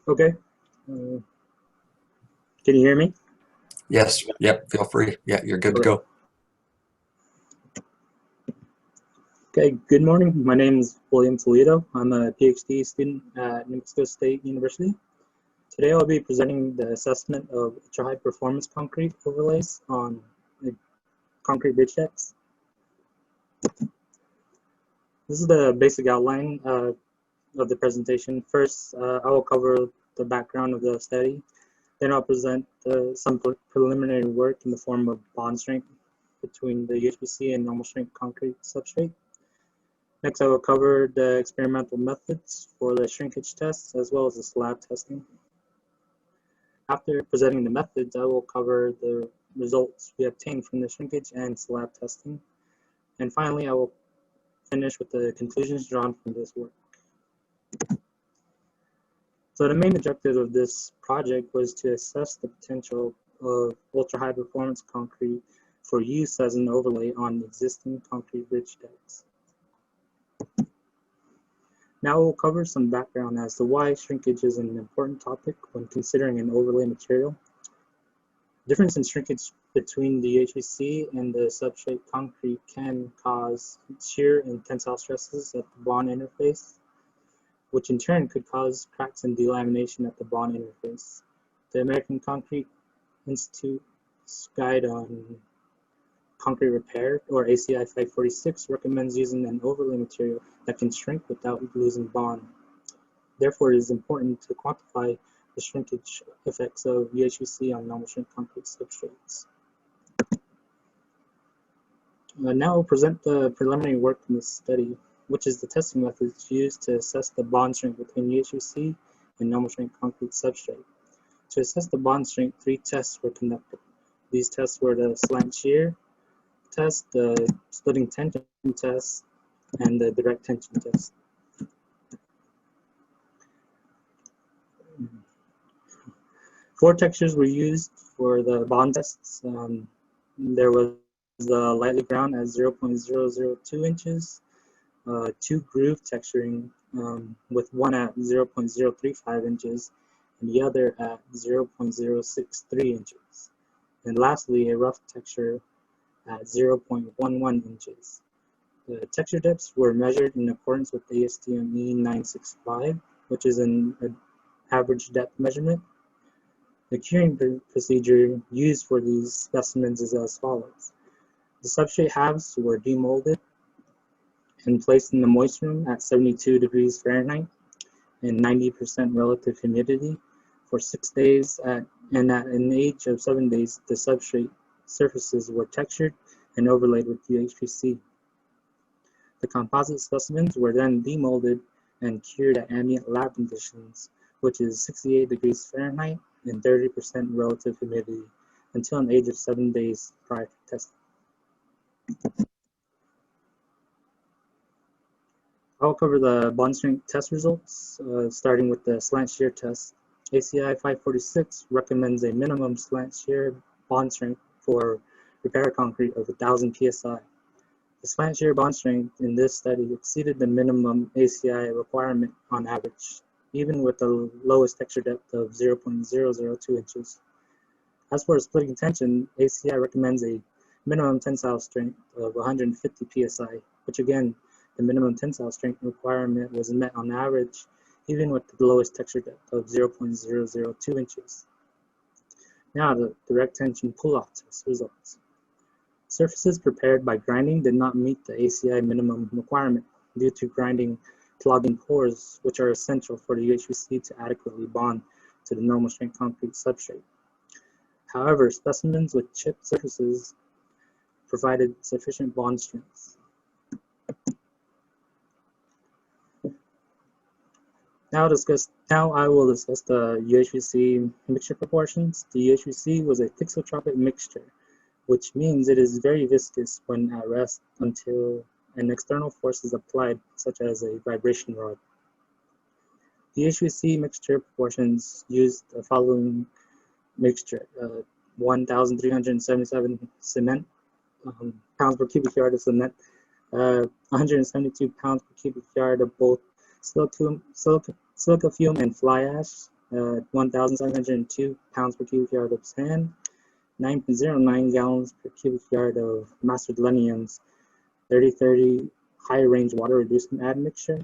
Okay. Uh, can you hear me? Yes, yep, feel free. Yeah, you're good to Okay. go. Okay. Good morning. My name is William Toledo. I'm a PhD student at New Mexico State University. Today I'll be presenting the assessment of ultra-high performance concrete overlays on concrete bridge decks. This is the basic outline of the presentation. First, I will cover the background of the study. Then I'll present some preliminary work in the form of bond strength between the UHPC and normal strength concrete substrate. Next, I will cover the experimental methods for the shrinkage tests as well as the slab testing. After presenting the methods, I will cover the results we obtained from the shrinkage and slab testing. And finally, I will finish with the conclusions drawn from this work. So the main objective of this project was to assess the potential of ultra-high performance concrete for use as an overlay on existing concrete bridge decks. Now we'll cover some background as to why shrinkage is an important topic when considering an overlay material. The difference in shrinkage between the UHPC and the substrate concrete can cause shear and tensile stresses at the bond interface, which in turn could cause cracks and delamination at the bond interface. The American Concrete Institute's Guide on Concrete Repair, or ACI 546, recommends using an overlay material that can shrink without losing bond. Therefore, it is important to quantify the shrinkage effects of UHPC on normal strength concrete substrates. Now I'll present the preliminary work in this study, which is the testing methods used to assess the bond strength between UHPC and normal strength concrete substrate. To assess the bond strength, 3 tests were conducted. These tests were the slant shear test, the splitting tension test, and the direct tension test. Four textures were used for the bond tests. There was the lightly ground at 0.002 inches, 2 groove texturing with one at 0.035 inches and the other at 0.063 inches. And lastly, a rough texture at 0.11 inches. The texture depths were measured in accordance with ASTM E965, which is an average depth measurement. The curing procedure used for these specimens is as follows. The substrate halves were demolded and placed in the moist room at 72 degrees Fahrenheit and 90% relative humidity for 6 days, and at an age of 7 days, the substrate surfaces were textured and overlaid with UHPC. The composite specimens were then demolded and cured at ambient lab conditions, which is 68 degrees Fahrenheit and 30% relative humidity, until an age of 7 days prior to testing. I'll cover the bond strength test results, starting with the slant shear test. ACI 546 recommends a minimum slant shear bond strength for repair concrete of 1,000 psi. The slant shear bond strength in this study exceeded the minimum ACI requirement on average, even with the lowest texture depth of 0.002 inches. As for splitting tension, ACI recommends a minimum tensile strength of 150 psi, which again, the minimum tensile strength requirement was met on average, even with the lowest texture depth of 0.002 inches. Now the direct tension pull-off test results. Surfaces prepared by grinding did not meet the ACI minimum requirement due to grinding clogging pores, which are essential for the UHPC to adequately bond to the normal strength concrete substrate. However, specimens with chipped surfaces provided sufficient bond strength. Now I will discuss the UHPC mixture proportions. The UHPC was a thixotropic mixture, which means it is very viscous when at rest until an external force is applied, such as a vibration rod. The UHPC mixture proportions used the following mixture: 1,377 cement pounds per cubic yard of cement, 172 pounds per cubic yard of both silica fume and fly ash, at 1,702 pounds per cubic yard of sand, 9.09 gallons per cubic yard of master selenium's 30-30 high range water reducing admixture,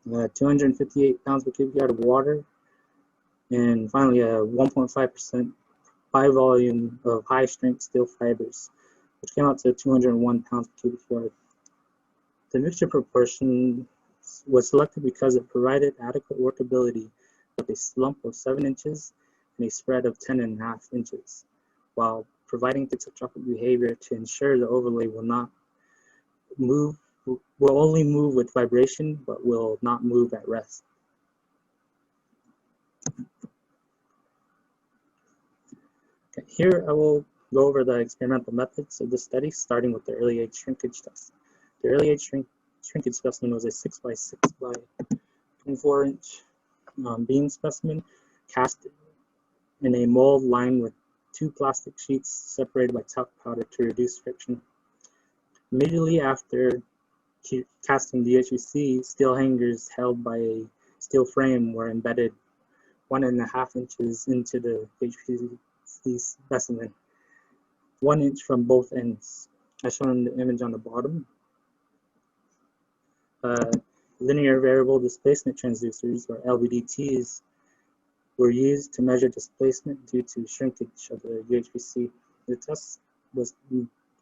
258 pounds per cubic yard of water, and finally a 1.5% by volume of high strength steel fibers, which came out to 201 pounds per cubic yard. The mixture proportion was selected because it provided adequate workability with a slump of 7 inches and a spread of 10.5 inches, while providing thixotropic behavior to ensure the overlay will only move with vibration, but will not move at rest. Okay, here I will go over the experimental methods of the study, starting with the early age shrinkage test. The early age shrinkage specimen was a 6x6 by 24 inch beam specimen cast in a mold lined with 2 plastic sheets separated by talc powder to reduce friction. Immediately after casting the UHPC, steel hangers held by a steel frame were embedded 1.5 inches into the UHPC specimen, 1 inch from both ends, as shown in the image on the bottom. Linear variable displacement transducers, or LVDTs, were used to measure displacement due to shrinkage of the UHPC. The test was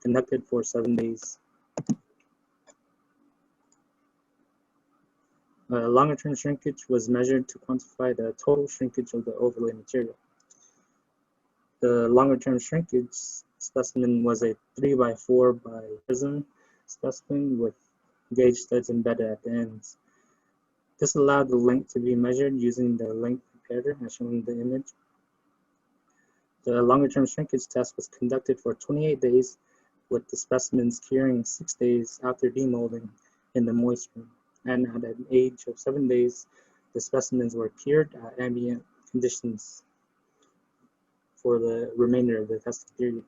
conducted for 7 days. Longer-term shrinkage was measured to quantify the total shrinkage of the overlay material. The longer-term shrinkage specimen was a 3x4 by prism specimen with gauge studs embedded at the ends. This allowed the length to be measured using the length comparator as shown in the image. The longer-term shrinkage test was conducted for 28 days, with the specimens curing 6 days after demolding in the moist room. And at an age of 7 days, the specimens were cured at ambient conditions for the remainder of the testing period.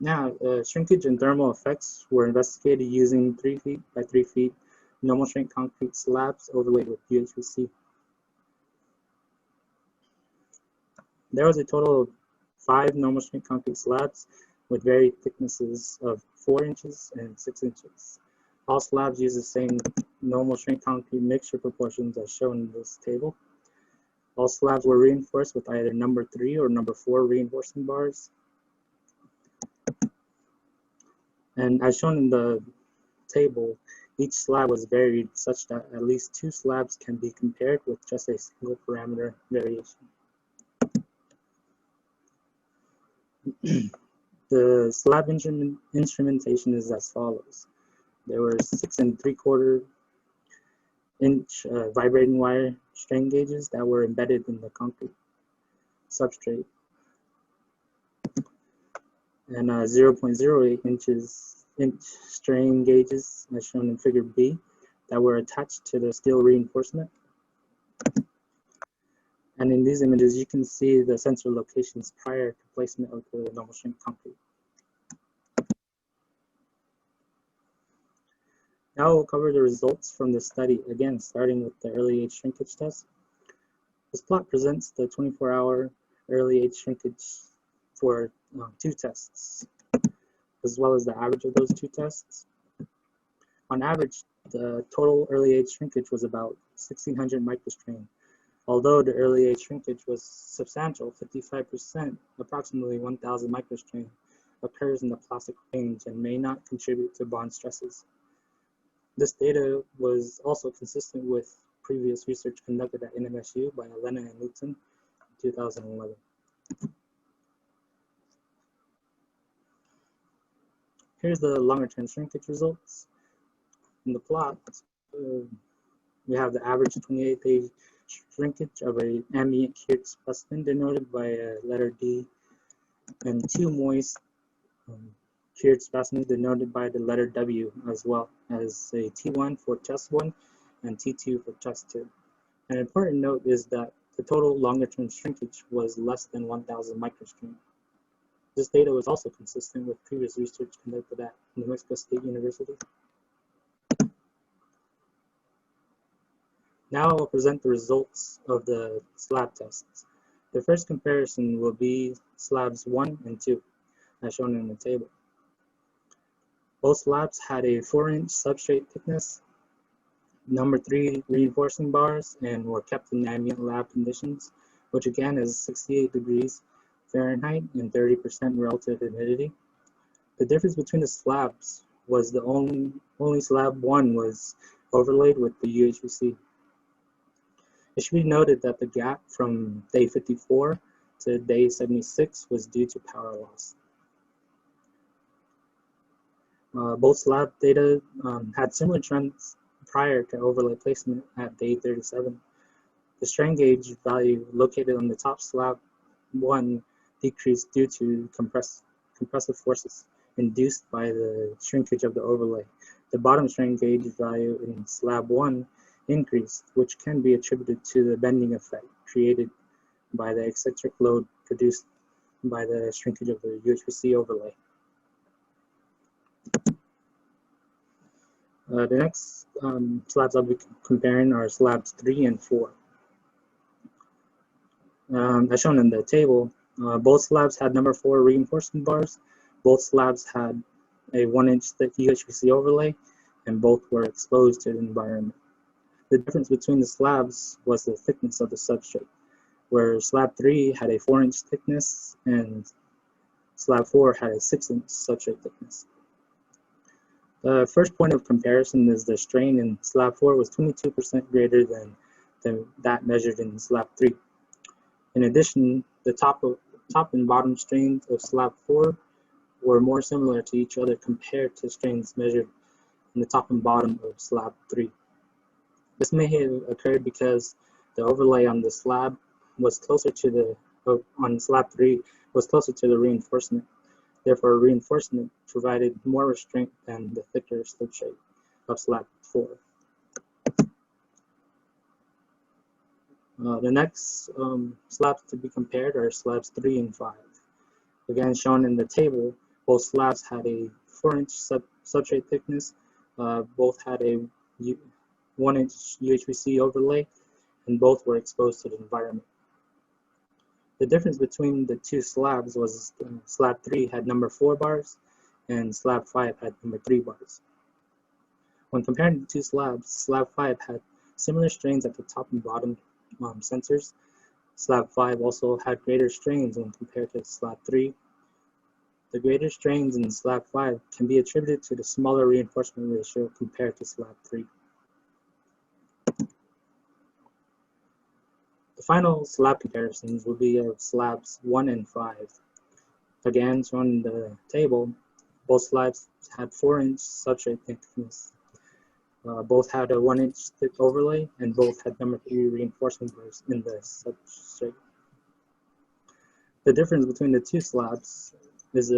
Now, shrinkage and thermal effects were investigated using 3 feet by 3 feet normal strength concrete slabs overlaid with UHPC. There was a total of 5 normal strength concrete slabs with varied thicknesses of 4 inches and 6 inches. All slabs use the same normal strength concrete mixture proportions as shown in this table. All slabs were reinforced with either number 3 or number 4 reinforcing bars. And as shown in the table, each slab was varied such that at least 2 slabs can be compared with just a single parameter variation. The slab instrumentation is as follows. There were 6 3/4 inch vibrating wire strain gauges that were embedded in the concrete substrate, and 0.08 inch strain gauges, as shown in figure B, that were attached to the steel reinforcement. And in these images, you can see the sensor locations prior to placement of the normal strength concrete. Now we'll cover the results from the study, again starting with the early age shrinkage test. This plot presents the 24-hour early age shrinkage for 2 tests, as well as the average of those 2 tests. On average, the total early age shrinkage was about 1,600 microstrain. Although the early age shrinkage was substantial, 55%, approximately 1,000 microstrain, occurs in the plastic range and may not contribute to bond stresses. This data was also consistent with previous research conducted at NMSU by Elena and Luton in 2011. Here's the longer-term shrinkage results. In the plot, we have the average 28-day shrinkage of an ambient cured specimen denoted by a letter D, and 2 moist cured specimens denoted by the letter W, as well as a T1 for test 1 and T2 for test 2. An important note is that the total longer-term shrinkage was less than 1,000 microstrain. This data was also consistent with previous research conducted at New Mexico State University. Now I'll present the results of the slab tests. The first comparison will be slabs 1 and 2, as shown in the table. Both slabs had a 4-inch substrate thickness, number 3 reinforcing bars, and were kept in ambient lab conditions, which again is 68 degrees Fahrenheit and 30% relative humidity. The difference between the slabs was the only slab 1 was overlaid with the UHPC. It should be noted that the gap from day 54 to day 76 was due to power loss. Both slab data had similar trends prior to overlay placement at day 37. The strain gauge value located on the top slab 1 decreased due to compressive forces induced by the shrinkage of the overlay. The bottom strain gauge value in slab 1 increased, which can be attributed to the bending effect created by the eccentric load produced by the shrinkage of the UHPC overlay. The next slabs I'll be comparing are slabs 3 and 4. As shown in the table, both slabs had number 4 reinforcement bars, both slabs had a 1-inch thick UHPC overlay, and both were exposed to the environment. The difference between the slabs was the thickness of the substrate, where slab 3 had a 4-inch thickness and slab 4 had a 6-inch substrate thickness. The first point of comparison is the strain in slab 4 was 22% greater than that measured in slab 3. In addition, the top and bottom strains of slab 4 were more similar to each other compared to strains measured in the top and bottom of slab 3. This may have occurred because the overlay on the slab was closer to on slab 3 was closer to the reinforcement. Therefore, reinforcement provided more restraint than the thicker substrate of slab 4. The next slabs to be compared are slabs 3 and 5. Again, shown in the table, both slabs had a 4-inch substrate thickness, both had a 1-inch UHPC overlay, and both were exposed to the environment. The difference between the two slabs was slab 3 had number 4 bars, and slab 5 had number 3 bars. When comparing the two slabs, slab 5 had similar strains at the top and bottom sensors. Slab 5 also had greater strains when compared to slab 3. The greater strains in slab 5 can be attributed to the smaller reinforcement ratio compared to slab 3. The final slab comparisons will be of slabs 1 and 5. Again, shown in the table, both slabs had 4-inch substrate thickness. Both had a 1-inch thick overlay, and both had number 3 reinforcement bars in the substrate. The difference between the two slabs is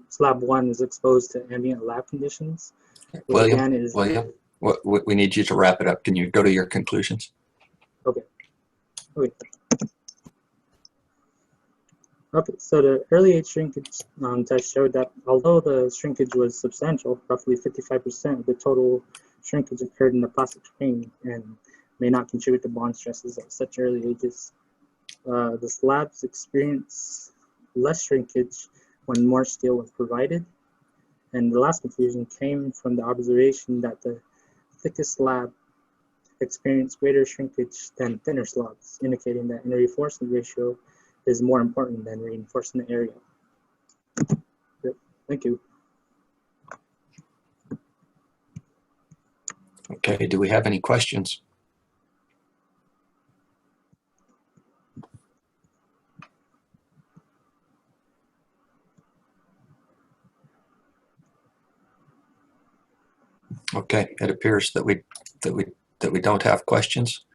slab 1 is exposed to ambient lab conditions. William, we need you to wrap it up. Can you go to your conclusions? Okay. Okay, so the early age shrinkage test showed that although the shrinkage was substantial, roughly 55% of the total shrinkage occurred in the plastic strain and may not contribute to bond stresses at such early ages. The slabs experience less shrinkage when more steel was provided. And the last conclusion came from the observation that the thickest slab experienced greater shrinkage than thinner slabs, indicating that reinforcement ratio is more important than reinforcement area. Thank you. Okay, do we have any questions? Okay, it appears that we don't have questions.